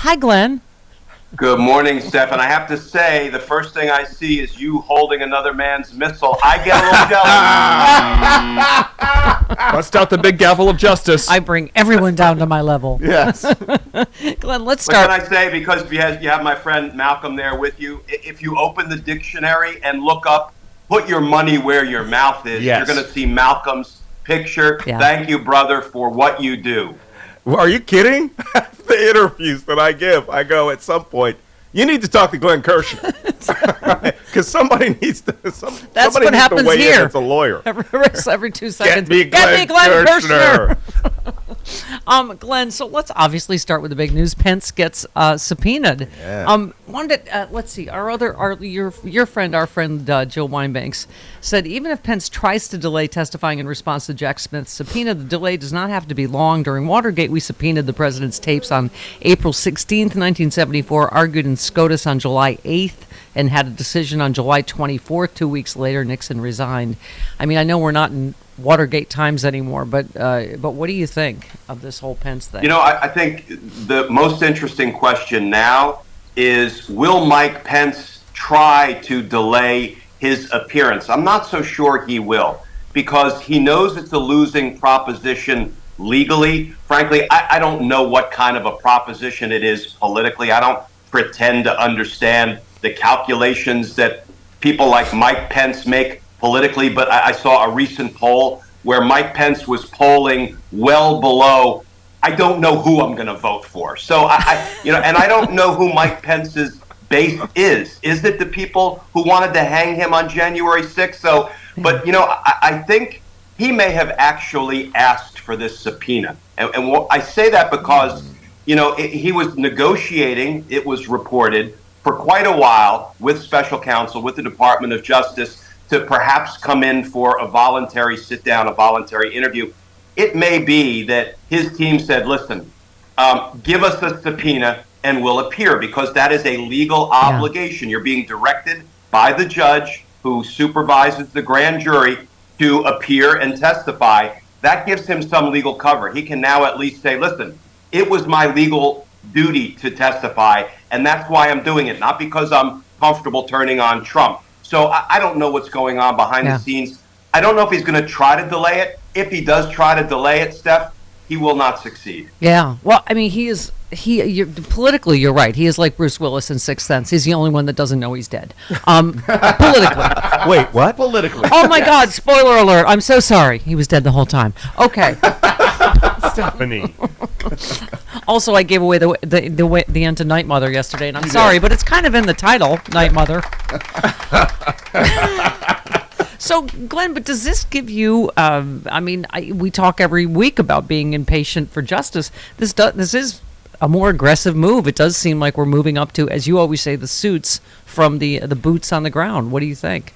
Hi, Glenn. Good morning, Steph. I have to say, the first thing I see is you holding another man's missile. I get a little jealous. Bust out the big gavel of justice. I bring everyone down to my level. Yes. Glenn, let's start. What can I say? Because you have my friend Malcolm there with you. If you open the dictionary and look up, put your money where your mouth is, yes, you're going to see Malcolm's picture. Yeah. Thank you, brother, for what you do. Well, are you kidding? The interviews that I give, I go at some point, you need to talk to Glenn Kirschner. Because somebody needs to. That's somebody what needs happens to weigh here. in as a lawyer. Every 2 seconds. Get me Glenn Kirschner. Glenn, so let's obviously start with the big news. Pence gets subpoenaed. Yeah. Let's see. Your friend, our friend Jill Wine-Banks, said even if Pence tries to delay testifying in response to Jack Smith's subpoena, the delay does not have to be long. During Watergate, we subpoenaed the president's tapes on April 16th, 1974, argued in SCOTUS on July 8th, and had a decision on July 24th. 2 weeks later, Nixon resigned. I mean, I know we're not in Watergate times anymore, but what do you think of this whole Pence thing? You know, I think the most interesting question now is, will Mike Pence try to delay his appearance? I'm not so sure he will, because he knows it's a losing proposition legally. Frankly, I don't know what kind of a proposition it is politically. I don't pretend to understand the calculations that people like Mike Pence make politically, but I saw a recent poll where Mike Pence was polling well below, I don't know who I'm going to vote for. So and I don't know who Mike Pence's base is. Is it the people who wanted to hang him on January 6th? So, but I think he may have actually asked for this subpoena. And I say that because, he was negotiating, it was reported, for quite a while with special counsel, with the Department of Justice, to perhaps come in for a voluntary sit-down, a voluntary interview. It may be that his team said, listen, give us a subpoena and we'll appear, because that is a legal obligation. You're being directed by the judge who supervises the grand jury to appear and testify. That gives him some legal cover. He can now at least say, listen, it was my legal duty to testify, and that's why I'm doing it, not because I'm comfortable turning on Trump. So I don't know what's going on behind the scenes. I don't know if he's going to try to delay it. If he does try to delay it, Steph, he will not succeed. Yeah. Well, I mean, politically, you're right. He is like Bruce Willis in Sixth Sense. He's the only one that doesn't know he's dead. Politically. Wait, what? Politically. Oh, my God. Spoiler alert. I'm so sorry. He was dead the whole time. Okay. Stephanie. Also, I gave away the end to Night Mother yesterday, and I'm sorry, but it's kind of in the title, Night Mother. So, Glenn, but does this give you? We talk every week about being impatient for justice. This is a more aggressive move. It does seem like we're moving up to, as you always say, the suits from the boots on the ground. What do you think?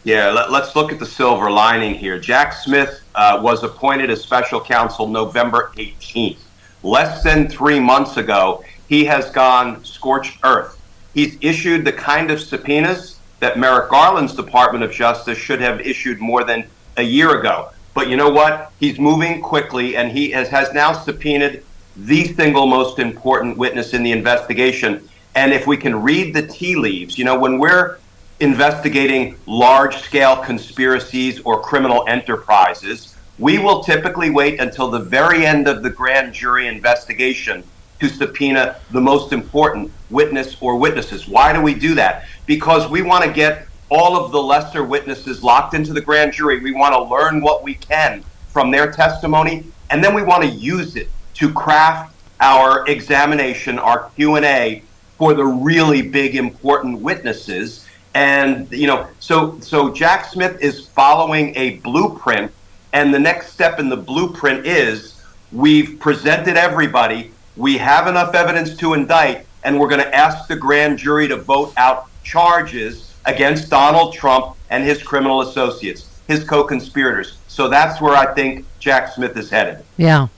Yeah, let's look at the silver lining here. Jack Smith was appointed as special counsel November 18th. Less than 3 months ago, he has gone scorched earth. He's issued the kind of subpoenas that Merrick Garland's Department of Justice should have issued more than a year ago. But you know what? He's moving quickly, and he has now subpoenaed the single most important witness in the investigation. And if we can read the tea leaves, when we're investigating large-scale conspiracies or criminal enterprises, we will typically wait until the very end of the grand jury investigation to subpoena the most important witness or witnesses. Why do we do that? Because we want to get all of the lesser witnesses locked into the grand jury. We want to learn what we can from their testimony, and then we want to use it to craft our examination, our Q&A, for the really big, important witnesses. And, so Jack Smith is following a blueprint, and the next step in the blueprint is we've presented everybody, we have enough evidence to indict, and we're going to ask the grand jury to vote out charges against Donald Trump and his criminal associates, his co-conspirators. So that's where I think Jack Smith is headed. Yeah.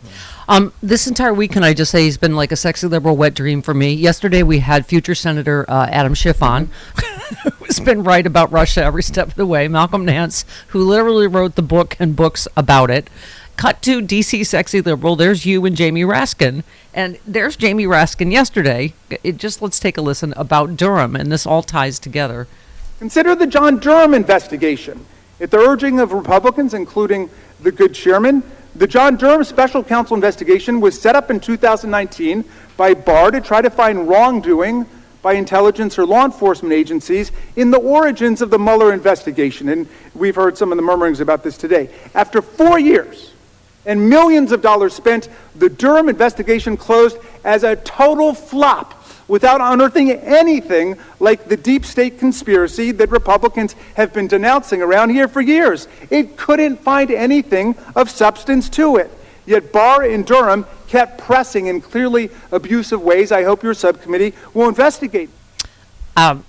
This entire week, can I just say, he's been like a sexy liberal wet dream for me. Yesterday, we had future Senator Adam Schiff on, who's been right about Russia every step of the way. Malcolm Nance, who literally wrote the book and books about it. cut to DC Sexy Liberal. There's you and Jamie Raskin. And there's Jamie Raskin yesterday. Let's take a listen about Durham, and this all ties together. Consider the John Durham investigation. At the urging of Republicans, including the good chairman, the John Durham Special Counsel investigation was set up in 2019 by Barr to try to find wrongdoing by intelligence or law enforcement agencies in the origins of the Mueller investigation. And we've heard some of the murmurings about this today. After 4 years and millions of dollars spent, the Durham investigation closed as a total flop without unearthing anything like the deep state conspiracy that Republicans have been denouncing around here for years. It couldn't find anything of substance to it. Yet Barr and Durham kept pressing in clearly abusive ways. I hope your subcommittee will investigate.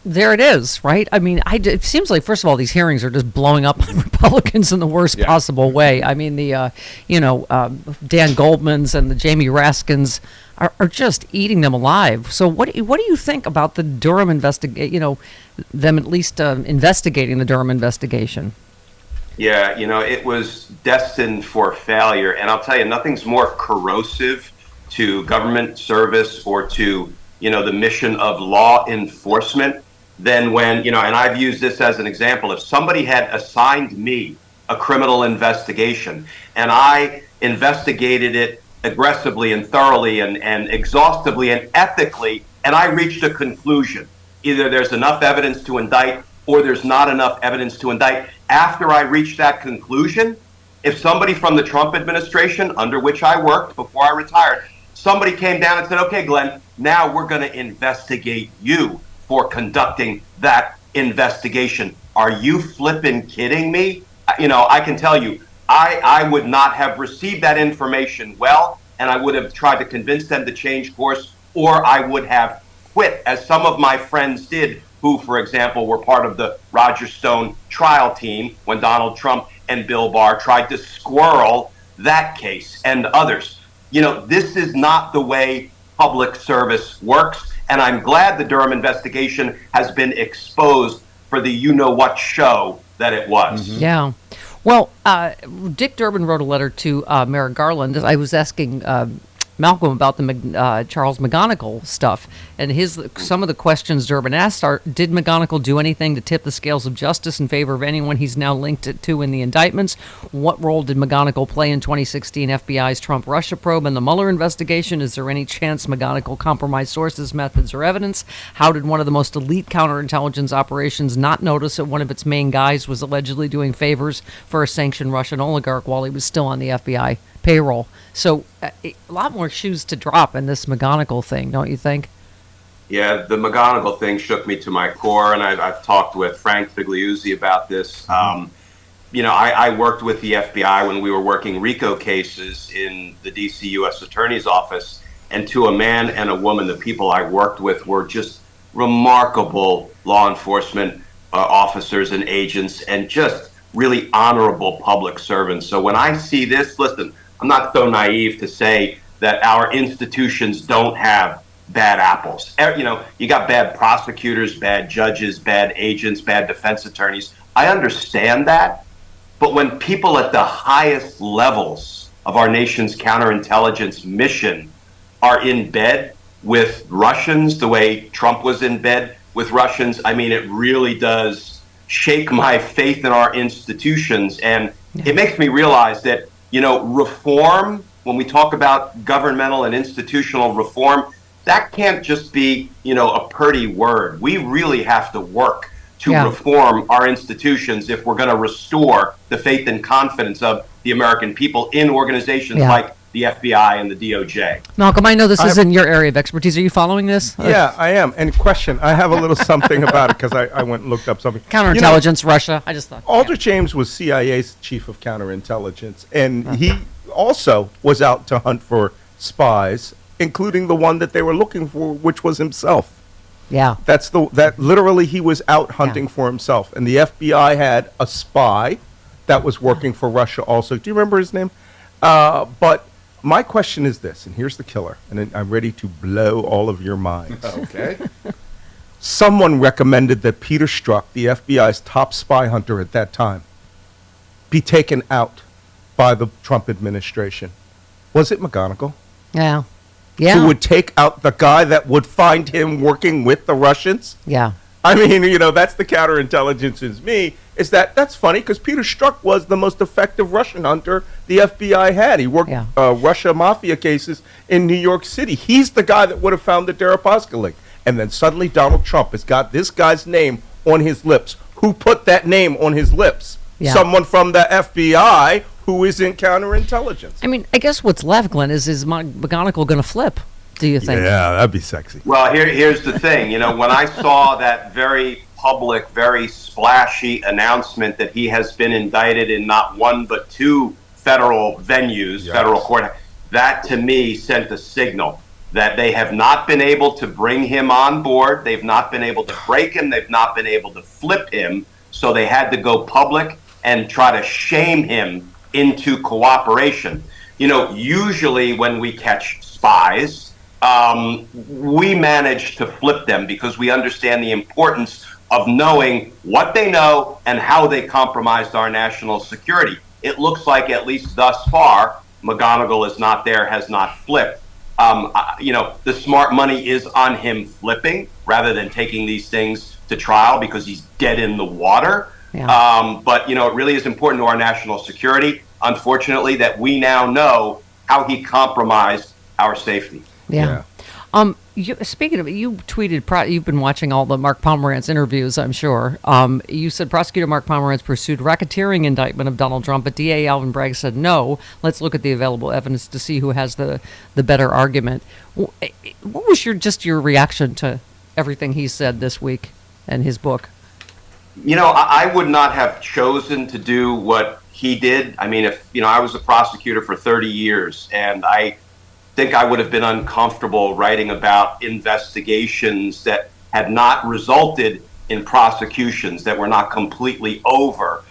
There it is, right? I mean, it seems like, first of all, these hearings are just blowing up on Republicans in the worst possible way. I mean, the, Dan Goldman's and the Jamie Raskins are just eating them alive. So what do you think about the Durham investigation, them at least investigating the Durham investigation? Yeah, it was destined for failure. And I'll tell you, nothing's more corrosive to government service or to, the mission of law enforcement than when, and I've used this as an example. If somebody had assigned me a criminal investigation and I investigated it aggressively and thoroughly and exhaustively and ethically, and I reached a conclusion, either there's enough evidence to indict or there's not enough evidence to indict. After I reached that conclusion, if somebody from the Trump administration, under which I worked before I retired, somebody came down and said, okay, Glenn, now we're going to investigate you for conducting that investigation. Are you flipping kidding me? I can tell you, I would not have received that information well, and I would have tried to convince them to change course, or I would have quit, as some of my friends did, who, for example, were part of the Roger Stone trial team when Donald Trump and Bill Barr tried to squirrel that case, and others. This is not the way public service works, and I'm glad the Durham investigation has been exposed for the you-know-what show that it was. Mm-hmm. Yeah. Well, Dick Durbin wrote a letter to Merrick Garland. I was asking Malcolm about the Charles McGonagall stuff, and some of the questions Durbin asked are: did McGonagall do anything to tip the scales of justice in favor of anyone he's now linked to in the indictments? What role did McGonagall play in 2016 FBI's Trump-Russia probe and the Mueller investigation? Is there any chance McGonagall compromised sources, methods, or evidence? How did one of the most elite counterintelligence operations not notice that one of its main guys was allegedly doing favors for a sanctioned Russian oligarch while he was still on the FBI payroll? So a lot more shoes to drop in this McGonagall thing, don't you think? Yeah, the McGonagall thing shook me to my core, and I've talked with Frank Figliuzzi about this. I worked with the FBI when we were working RICO cases in the D.C. U.S. Attorney's Office, and to a man and a woman, the people I worked with were just remarkable law enforcement officers and agents, and just really honorable public servants. So when I see this, listen, I'm not so naive to say that our institutions don't have bad apples. You got bad prosecutors, bad judges, bad agents, bad defense attorneys. I understand that. But when people at the highest levels of our nation's counterintelligence mission are in bed with Russians the way Trump was in bed with Russians, I mean, it really does shake my faith in our institutions. And it makes me realize that reform, when we talk about governmental and institutional reform, that can't just be, a pretty word. We really have to work to reform our institutions if we're going to restore the faith and confidence of the American people in organizations like the FBI and the DOJ. Malcolm, I know this isn't your area of expertise. Are you following this? Yeah, I am. And question, I have a little something about it because I went and looked up something. Counterintelligence, Russia. I just thought. Aldrich Ames was CIA's chief of counterintelligence, and he also was out to hunt for spies, including the one that they were looking for, which was himself. Yeah. That literally he was out hunting for himself. And the FBI had a spy that was working for Russia also. Do you remember his name? But my question is this, and here's the killer, and I'm ready to blow all of your minds. Okay. Someone recommended that Peter Strzok, the FBI's top spy hunter at that time, be taken out by the Trump administration? Was it McGonagall? Yeah. Yeah. Who would take out the guy that would find him working with the Russians? Yeah. I mean, that's the counterintelligence in me, is that's funny because Peter Strzok was the most effective Russian hunter the FBI had. He worked Russia mafia cases in New York City. He's the guy that would have found the Deripaska link. And then suddenly Donald Trump has got this guy's name on his lips. Who put that name on his lips? Yeah. Someone from the FBI who is in counterintelligence. I mean, I guess what's left, Glenn, is McGonagall going to flip? Do you think? Yeah, that'd be sexy. Well, here's the thing. When I saw that very public, very splashy announcement that he has been indicted in not one but two federal venues, federal court, that to me sent a signal that they have not been able to bring him on board. They've not been able to break him. They've not been able to flip him. So they had to go public and try to shame him into cooperation. Usually when we catch spies, we manage to flip them because we understand the importance of knowing what they know and how they compromised our national security. It looks like, at least thus far, McGonagall is not there, has not flipped. The smart money is on him flipping rather than taking these things to trial because he's dead in the water. Yeah. But it really is important to our national security, unfortunately, that we now know how he compromised our safety. Yeah. Speaking of it, you tweeted, you've been watching all the Mark Pomeranz interviews, I'm sure. You said Prosecutor Mark Pomeranz pursued racketeering indictment of Donald Trump, but DA Alvin Bragg said no. Let's look at the available evidence to see who has the better argument. What was your reaction to everything he said this week and his book? I would not have chosen to do what he did. I mean, if I was a prosecutor for 30 years and I think I would have been uncomfortable writing about investigations that had not resulted in prosecutions, that were not completely over.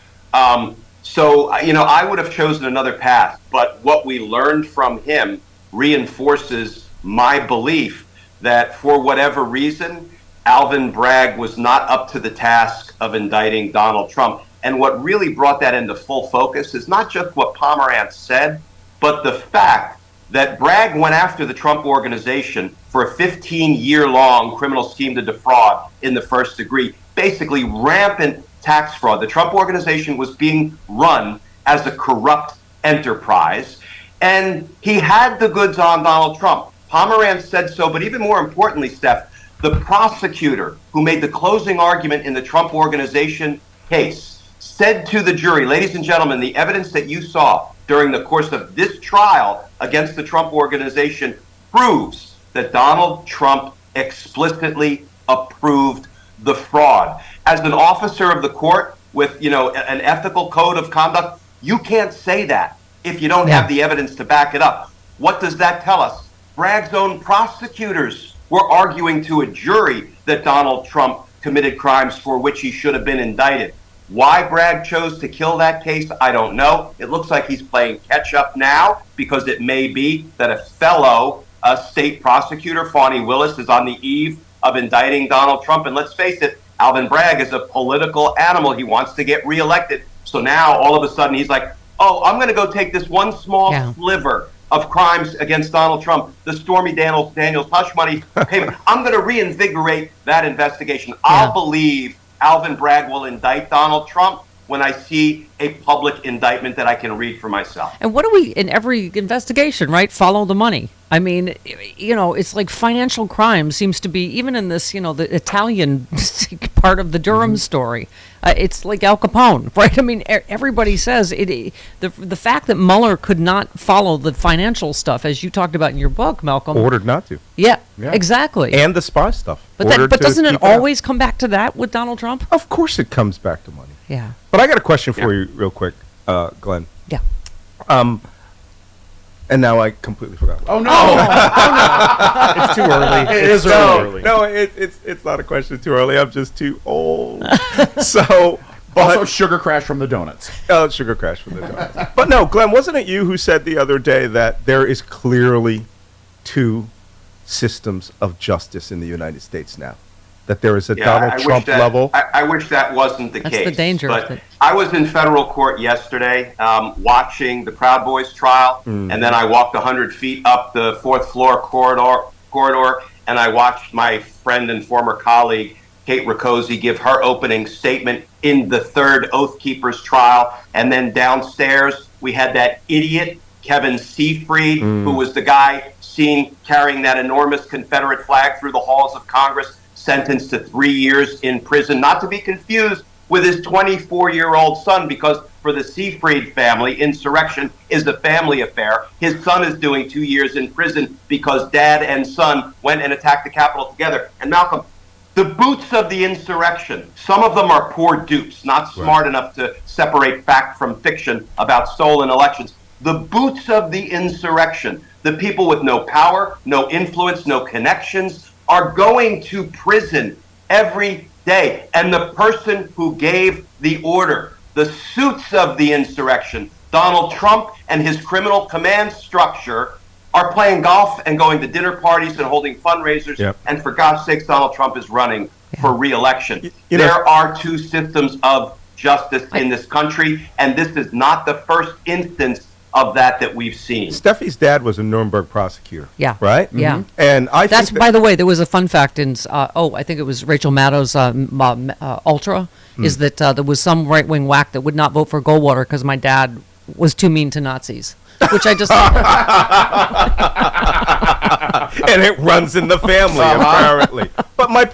So I would have chosen another path. But what we learned from him reinforces my belief that for whatever reason, Alvin Bragg was not up to the task of indicting Donald Trump. And what really brought that into full focus is not just what Pomeranz said, but the fact that Bragg went after the Trump Organization for a 15-year-long criminal scheme to defraud in the first degree, basically rampant tax fraud. The Trump Organization was being run as a corrupt enterprise, and he had the goods on Donald Trump. Pomeranz said so, but even more importantly, Steph, the prosecutor who made the closing argument in the Trump Organization case said to the jury, ladies and gentlemen, the evidence that you saw during the course of this trial against the Trump Organization proves that Donald Trump explicitly approved the fraud. As an officer of the court with, an ethical code of conduct, you can't say that if you don't have the evidence to back it up. What does that tell us? Bragg's own prosecutors were arguing to a jury that Donald Trump committed crimes for which he should have been indicted. Why Bragg chose to kill that case, I don't know. It looks like he's playing catch-up now because it may be that a fellow state prosecutor, Fani Willis, is on the eve of indicting Donald Trump. And let's face it, Alvin Bragg is a political animal. He wants to get reelected. So now all of a sudden he's like, oh, I'm going to go take this one small sliver of crimes against Donald Trump, the Stormy Daniels hush money payment. I'm going to reinvigorate that investigation. I'll believe Alvin Bragg will indict Donald Trump when I see a public indictment that I can read for myself. And what do we, in every investigation, right, follow the money? I mean, it's like financial crime seems to be, even in this, the Italian part of the Durham story, it's like Al Capone, right? I mean, everybody says the fact that Mueller could not follow the financial stuff, as you talked about in your book, Malcolm. Ordered not to. Yeah, exactly. And the spy stuff. But doesn't it always come back to that with Donald Trump? Of course it comes back to money. Yeah. But I got a question for you real quick, Glenn. Yeah. And now I completely forgot. Oh no! It's too early. It is early. No, it's not a question too early. I'm just too old. So, but also sugar crash from the donuts. Oh, sugar crash from the donuts. But no, Glenn, wasn't it you who said the other day that there is clearly two systems of justice in the United States now? that there is a Yeah, Donald Trump level. I wish that wasn't the That's case. the danger of But it. I was in federal court yesterday watching the Proud Boys trial, and then I walked 100 feet up the fourth floor corridor, and I watched my friend and former colleague, Kate Rakosi, give her opening statement in the third Oath Keepers trial. And then downstairs, we had that idiot, Kevin Seafried, who was the guy seen carrying that enormous Confederate flag through the halls of Congress, sentenced to 3 years in prison, not to be confused with his 24-year-old son, because for the Seafried family, insurrection is a family affair. His son is doing 2 years in prison because dad and son went and attacked the Capitol together. And Malcolm, the boots of the insurrection, some of them are poor dupes, not smart enough to separate fact from fiction about stolen elections. The boots of the insurrection, the people with no power, no influence, no connections, are going to prison every day. And the person who gave the order, the suits of the insurrection, Donald Trump and his criminal command structure, are playing golf and going to dinner parties and holding fundraisers. Yep. And for God's sakes, Donald Trump is running for re-election. You know, there are two systems of justice in this country, and this is not the first instance of that we've seen. Steffi's dad was a Nuremberg prosecutor. Yeah. Right? Yeah. And I That's, think by the way, there was a fun fact in, I think it was Rachel Maddow's Ultra, is that there was some right-wing whack that would not vote for Goldwater because my dad was too mean to Nazis, which I just... and it runs in the family, apparently. But my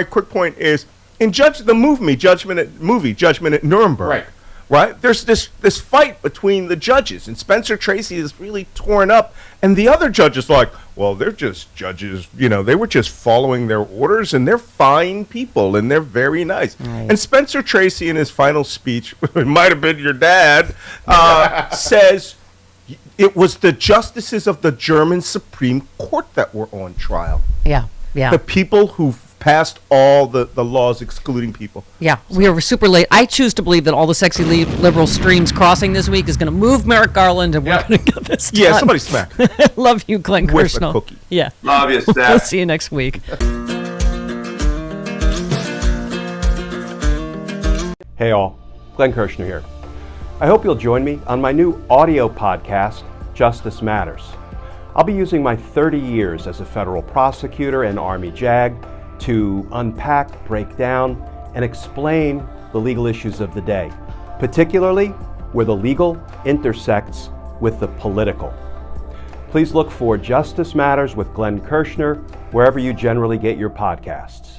quick point is, in Judgment at Nuremberg, right? There's this fight between the judges, and Spencer Tracy is really torn up, and the other judge is like, well, they're just judges, they were just following their orders, and they're fine people, and they're very nice. Right. And Spencer Tracy, in his final speech, it might have been your dad, says it was the justices of the German Supreme Court that were on trial. Yeah. The people who passed all the laws excluding people. Yeah, we are super late. I choose to believe that all the sexy liberal streams crossing this week is going to move Merrick Garland, and we're going to get this done. Yeah, somebody smack. Love you, Glenn With a Kirschner. cookie. Yeah. Love you, We'll Steph. see you next week. Hey all, Glenn Kirschner here. I hope you'll join me on my new audio podcast, Justice Matters. I'll be using my 30 years as a federal prosecutor and Army JAG to unpack, break down, and explain the legal issues of the day, particularly where the legal intersects with the political. Please look for Justice Matters with Glenn Kirschner wherever you generally get your podcasts.